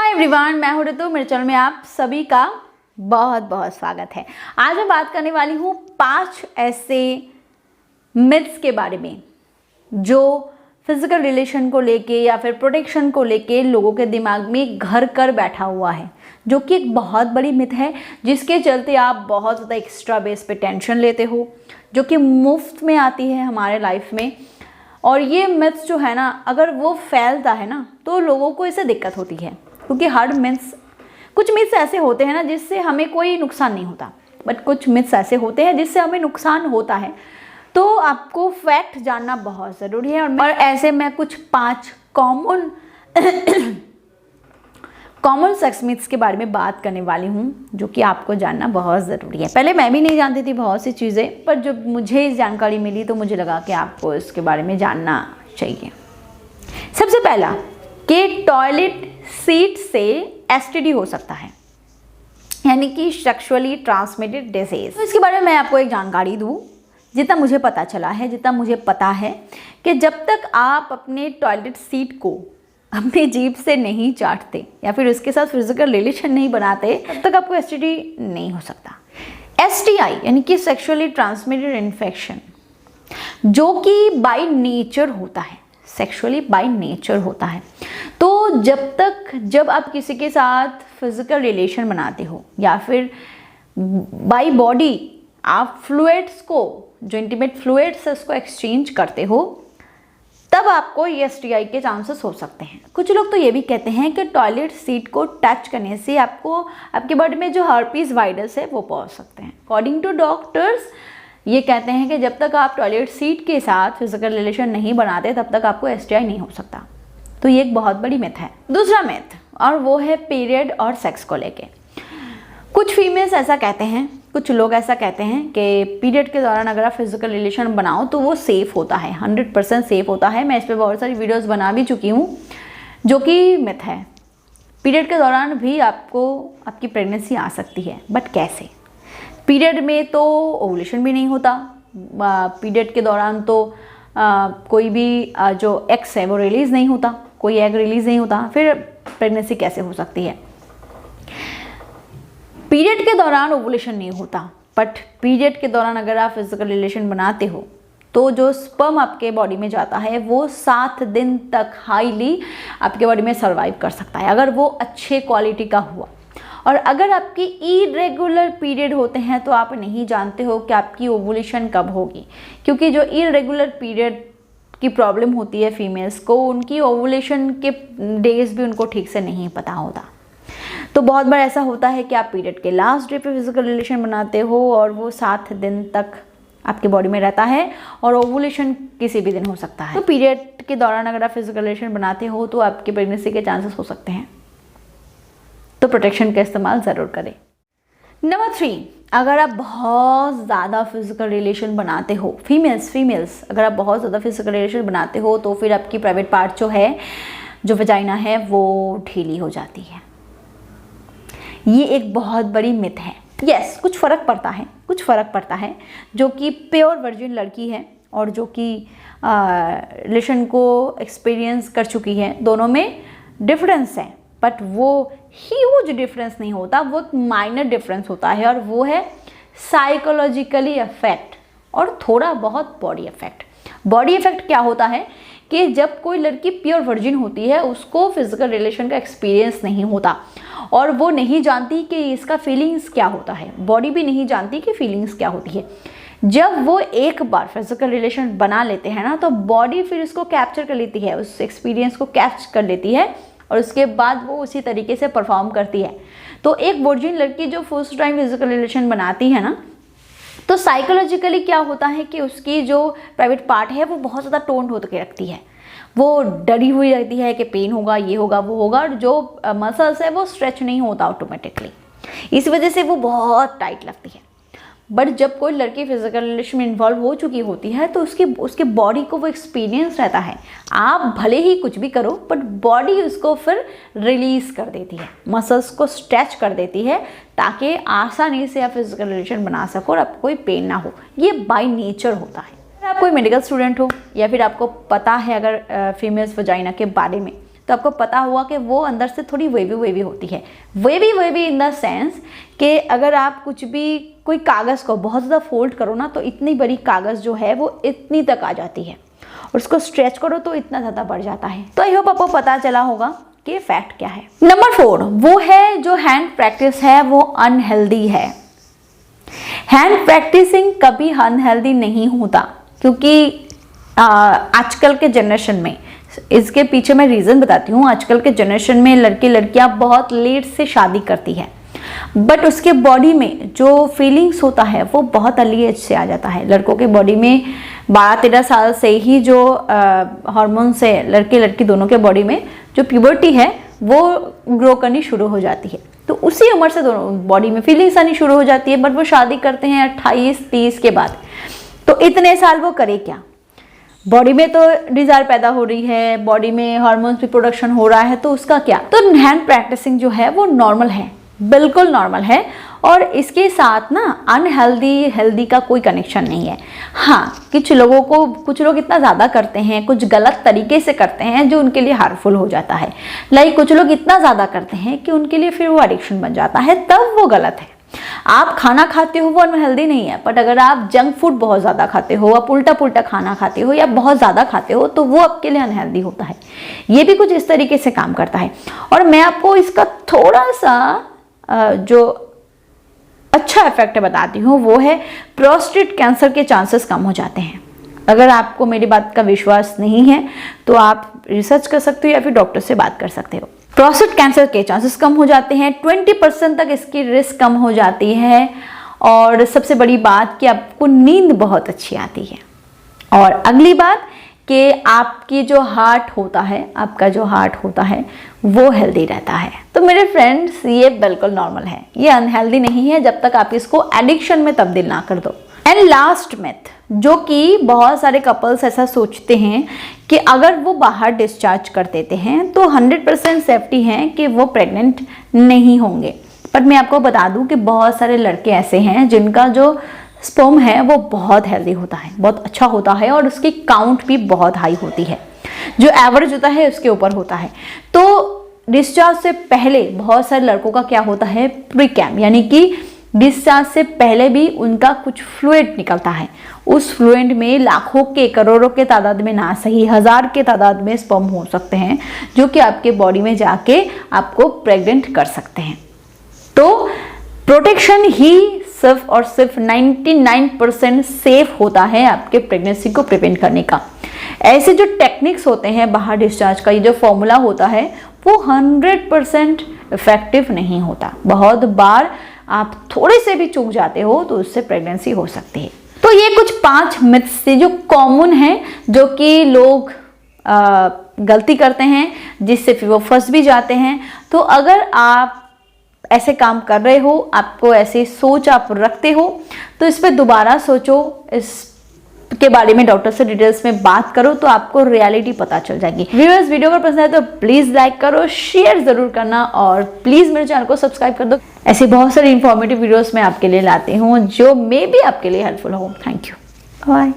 Hi everyone, मैं हूं ऋतु। मेरे चैनल में आप सभी का बहुत बहुत स्वागत है। आज मैं बात करने वाली हूं 5 ऐसे मिथ्स के बारे में जो फिजिकल रिलेशन को लेके या फिर प्रोटेक्शन को लेके लोगों के दिमाग में घर कर बैठा हुआ है, जो कि एक बहुत बड़ी मिथ है जिसके चलते आप बहुत ज़्यादा एक्स्ट्रा बेस पे टेंशन लेते हो, जो कि मुफ्त में आती है हमारे लाइफ में। और ये मिथ्स जो है ना, अगर वो फैलता है ना तो लोगों को इससे दिक्कत होती है, क्योंकि हर मिथ्स, कुछ मिथ्स ऐसे होते हैं ना जिससे हमें कोई नुकसान नहीं होता, बट कुछ मिथ्स ऐसे होते हैं जिससे हमें नुकसान होता है। तो आपको फैक्ट जानना बहुत ज़रूरी है। और ऐसे मैं कुछ 5 कॉमन सेक्स मिथ्स के बारे में बात करने वाली हूँ, जो कि आपको जानना बहुत ज़रूरी है। पहले मैं भी नहीं जानती थी बहुत सी चीज़ें, पर जब मुझे इस जानकारी मिली तो मुझे लगा कि आपको इसके बारे में जानना चाहिए। सबसे पहला कि टॉयलेट सीट से एसटीडी हो सकता है, यानी कि सेक्सुअली ट्रांसमिटेड डिजीज। तो इसके बारे में मैं आपको एक जानकारी दूँ। जितना मुझे पता चला है, जितना मुझे पता है कि जब तक आप अपने टॉयलेट सीट को अपनी जीभ से नहीं चाटते या फिर उसके साथ फिजिकल रिलेशन नहीं बनाते, तब तक आपको एसटीडी नहीं हो सकता। एसटीआई यानी कि सेक्सुअली ट्रांसमिटेड इन्फेक्शन, जो कि बाय नेचर होता है, सेक्सुअली बाय नेचर होता है। तो जब आप किसी के साथ फिजिकल रिलेशन बनाते हो या फिर बाय बॉडी आप फ्लूइड्स को, जो इंटीमेट फ्लूइड्स है उसको एक्सचेंज करते हो, तब आपको एसटीआई के चांसेस हो सकते हैं। कुछ लोग तो ये भी कहते हैं कि टॉयलेट सीट को टच करने से आपको आपके बॉडी में जो हर्पीज वायरस है वो पहुंच सकते हैं। अकॉर्डिंग टू डॉक्टर्स ये कहते हैं कि जब तक आप टॉयलेट सीट के साथ फिजिकल रिलेशन नहीं बनाते तब तक आपको एसटीआई नहीं हो सकता। तो ये एक बहुत बड़ी मिथ है। दूसरा मिथ, और वो है पीरियड और सेक्स को लेके। कुछ फीमेल्स ऐसा कहते हैं, कुछ लोग ऐसा कहते हैं कि पीरियड के दौरान अगर आप फिजिकल रिलेशन बनाओ तो वो सेफ़ होता है, 100% सेफ़ होता है। मैं इस पर बहुत सारी वीडियोस बना भी चुकी हूँ, जो कि मिथ है। पीरियड के दौरान भी आपको आपकी प्रेगनेंसी आ सकती है, बट कैसे? पीरियड में तो ओवुलेशन भी नहीं होता, पीरियड के दौरान तो कोई भी जो एग्स है वो रिलीज़ नहीं होता, कोई एग रिलीज़ नहीं होता, फिर प्रेगनेंसी कैसे हो सकती है? पीरियड के दौरान ओवुलेशन नहीं होता, बट पीरियड के दौरान अगर आप फिजिकल रिलेशन बनाते हो तो जो स्पर्म आपके बॉडी में जाता है वो 7 दिन तक हाईली आपके बॉडी में सर्वाइव कर सकता है, अगर वो अच्छे क्वालिटी का हुआ। और अगर आपकी इरेगुलर पीरियड होते हैं तो आप नहीं जानते हो कि आपकी ओवुलेशन कब होगी, क्योंकि जो इरेगुलर पीरियड की प्रॉब्लम होती है फीमेल्स को, उनकी ओवुलेशन के डेज भी उनको ठीक से नहीं पता होता। तो बहुत बार ऐसा होता है कि आप पीरियड के लास्ट डे पे फिजिकल रिलेशन बनाते हो और वो 7 दिन तक आपके बॉडी में रहता है और ओवुलेशन किसी भी दिन हो सकता है। तो पीरियड के दौरान अगर आप फिजिकल रिलेशन बनाते हो तो आपकी प्रेगनेंसी के चांसेस हो सकते हैं, तो प्रोटेक्शन का इस्तेमाल ज़रूर करें। नंबर 3, अगर आप बहुत ज़्यादा फिजिकल रिलेशन बनाते हो, फीमेल्स अगर आप बहुत ज़्यादा फिजिकल रिलेशन बनाते हो तो फिर आपकी प्राइवेट पार्ट जो है, जो वजाइना है, वो ढीली हो जाती है। ये एक बहुत बड़ी मिथ है। यस, कुछ फ़र्क पड़ता है। जो कि प्योर वर्जिन लड़की है और जो कि रिलेशन को एक्सपीरियंस कर चुकी है, दोनों में डिफरेंस है, बट वो ह्यूज डिफरेंस नहीं होता, वो माइनर डिफरेंस होता है, और वो है साइकोलॉजिकली इफेक्ट और थोड़ा बहुत बॉडी इफेक्ट। बॉडी इफेक्ट क्या होता है कि जब कोई लड़की प्योर वर्जिन होती है उसको फिजिकल रिलेशन का एक्सपीरियंस नहीं होता और वो नहीं जानती कि इसका फीलिंग्स क्या होता है, बॉडी भी नहीं जानती कि फीलिंग्स क्या होती है। जब वो एक बार फिजिकल रिलेशन बना लेते हैं ना, तो बॉडी फिर इसको कैप्चर कर लेती है, उस एक्सपीरियंस को कैप्च कर लेती है और उसके बाद वो उसी तरीके से परफॉर्म करती है। तो एक वर्जिन लड़की जो फर्स्ट टाइम फिजिकल रिलेशन बनाती है ना, तो साइकोलॉजिकली क्या होता है कि उसकी जो प्राइवेट पार्ट है वो बहुत ज़्यादा टोन्ड होकर रखती है, वो डरी हुई रहती है कि पेन होगा, ये होगा, वो होगा, और जो मसल्स है वो स्ट्रेच नहीं होता ऑटोमेटिकली, इस वजह से वो बहुत टाइट लगती है। बट जब कोई लड़की फिजिकल रिलेशन में इन्वॉल्व हो चुकी होती है तो उसके बॉडी को वो एक्सपीरियंस रहता है। आप भले ही कुछ भी करो बट बॉडी उसको फिर रिलीज़ कर देती है, मसल्स को स्ट्रेच कर देती है, ताकि आसानी से आप फिजिकल रिलेशन बना सको और आपको कोई पेन ना हो। ये बाय नेचर होता है। अगर आप कोई मेडिकल स्टूडेंट हो या फिर आपको पता है अगर फीमेल्स वजाइना के बारे में, तो आपको पता होगा कि वो अंदर से थोड़ी वेवी होती है। वेवी इन द सेंस कि अगर आप कुछ भी कोई कागज़ को बहुत ज़्यादा फोल्ड करो ना, तो इतनी बड़ी कागज़ जो है वो इतनी तक आ जाती है, और उसको स्ट्रेच करो तो इतना ज़्यादा बढ़ जाता है। तो आई होप आपको पता चला होगा कि फैक्ट क्या है। नंबर 4 वो है जो हैंड प्रैक्टिस है वो अनहेल्दी है। हैंड प्रैक्टिसिंग कभी अनहेल्दी नहीं होता, क्योंकि आजकल के जनरेशन में, इसके पीछे मैं रीज़न बताती हूँ। आजकल के जनरेशन में लड़के लड़कियाँ बहुत लेट से शादी करती है, बट उसके बॉडी में जो फीलिंग्स होता है वो बहुत अर्ली एज से आ जाता है। लड़कों के बॉडी में 12-13 साल से ही जो हार्मोन्स है लड़के लड़की दोनों के बॉडी में, जो प्यूबर्टी है वो ग्रो करनी शुरू हो जाती है। तो उसी उम्र से दोनों बॉडी में फीलिंग्स आनी शुरू हो जाती है, बट वो शादी करते हैं 28-30 के बाद। तो इतने साल वो करे क्या? बॉडी में तो डिज़ायर पैदा हो रही है, बॉडी में हार्मोन्स भी प्रोडक्शन हो रहा है, तो उसका क्या? तो हैंड प्रैक्टिसिंग जो है वो नॉर्मल है, बिल्कुल नॉर्मल है, और इसके साथ ना अनहेल्दी हेल्दी का कोई कनेक्शन नहीं है। हाँ, कुछ लोग इतना ज़्यादा करते हैं, कुछ गलत तरीके से करते हैं जो उनके लिए हार्मफुल हो जाता है। लाइक कुछ लोग इतना ज़्यादा करते हैं कि उनके लिए फिर वो एडिक्शन बन जाता है, तब वो गलत है। आप खाना खाते हो वो अनहेल्दी नहीं है, बट अगर आप जंक फूड बहुत ज़्यादा खाते हो, आप उल्टा पुल्टा खाना खाते हो या बहुत ज़्यादा खाते हो, तो वो आपके लिए अनहेल्दी होता है। ये भी कुछ इस तरीके से काम करता है। और मैं आपको इसका थोड़ा सा जो अच्छा इफेक्ट बताती हूँ, वो है प्रोस्टेट कैंसर के चांसेस कम हो जाते हैं। अगर आपको मेरी बात का विश्वास नहीं है तो आप रिसर्च कर सकते हो या फिर डॉक्टर से बात कर सकते हो। प्रोस्टेट कैंसर के चांसेस कम हो जाते हैं, 20% तक इसकी रिस्क कम हो जाती है, और सबसे बड़ी बात कि आपको नींद बहुत अच्छी आती है। और अगली बात कि आपकी जो हार्ट होता है, आपका जो हार्ट होता है वो हेल्दी रहता है। तो मेरे फ्रेंड्स, ये बिल्कुल नॉर्मल है, ये अनहेल्दी नहीं है जब तक आप इसको एडिक्शन में तब्दील ना कर दो। एंड लास्ट मिथ, जो कि बहुत सारे कपल्स ऐसा सोचते हैं कि अगर वो बाहर डिस्चार्ज कर देते हैं तो 100% सेफ्टी है कि वो प्रेग्नेंट नहीं होंगे। पर मैं आपको बता दूं कि बहुत सारे लड़के ऐसे हैं जिनका जो स्पर्म है वो बहुत हेल्दी होता है, बहुत अच्छा होता है, और उसकी काउंट भी बहुत हाई होती है, जो एवरेज होता है उसके ऊपर होता है। तो डिस्चार्ज से पहले बहुत सारे लड़कों का क्या होता है, प्रीकैम, यानी कि डिस्चार्ज से पहले भी उनका कुछ फ्लूइड निकलता है। उस फ्लूइड में लाखों के, करोड़ों के तादाद में, ना सही 1000 के तादाद में स्पर्म हो सकते हैं, जो कि आपके बॉडी में जाके आपको प्रेग्नेंट कर सकते हैं। तो प्रोटेक्शन ही सिर्फ और सिर्फ 99% सेफ होता है आपके प्रेगनेंसी को प्रिवेंट करने का। ऐसे जो टेक्निक्स होते हैं बाहर डिस्चार्ज का, ये जो फॉर्मूला होता है वो 100% इफेक्टिव नहीं होता। बहुत बार आप थोड़े से भी चूक जाते हो तो उससे प्रेगनेंसी हो सकती है। तो ये कुछ 5 मिथ्स थे जो कॉमन हैं, जो कि लोग गलती करते हैं, जिससे फिर वो फंस भी जाते हैं। तो अगर आप ऐसे काम कर रहे हो, आपको ऐसी सोच आप रखते हो, तो इस पर दोबारा सोचो, इसके बारे में डॉक्टर से डिटेल्स में बात करो, तो आपको रियलिटी पता चल जाएगी। व्यूअर्स, वीडियो अगर पसंद है तो प्लीज़ लाइक करो, शेयर ज़रूर करना, और प्लीज़ मेरे चैनल को सब्सक्राइब कर दो। ऐसी बहुत सारी इंफॉर्मेटिव वीडियोस मैं आपके लिए लाती हूँ जो मे बी आपके लिए हेल्पफुल हो। Thank you, bye.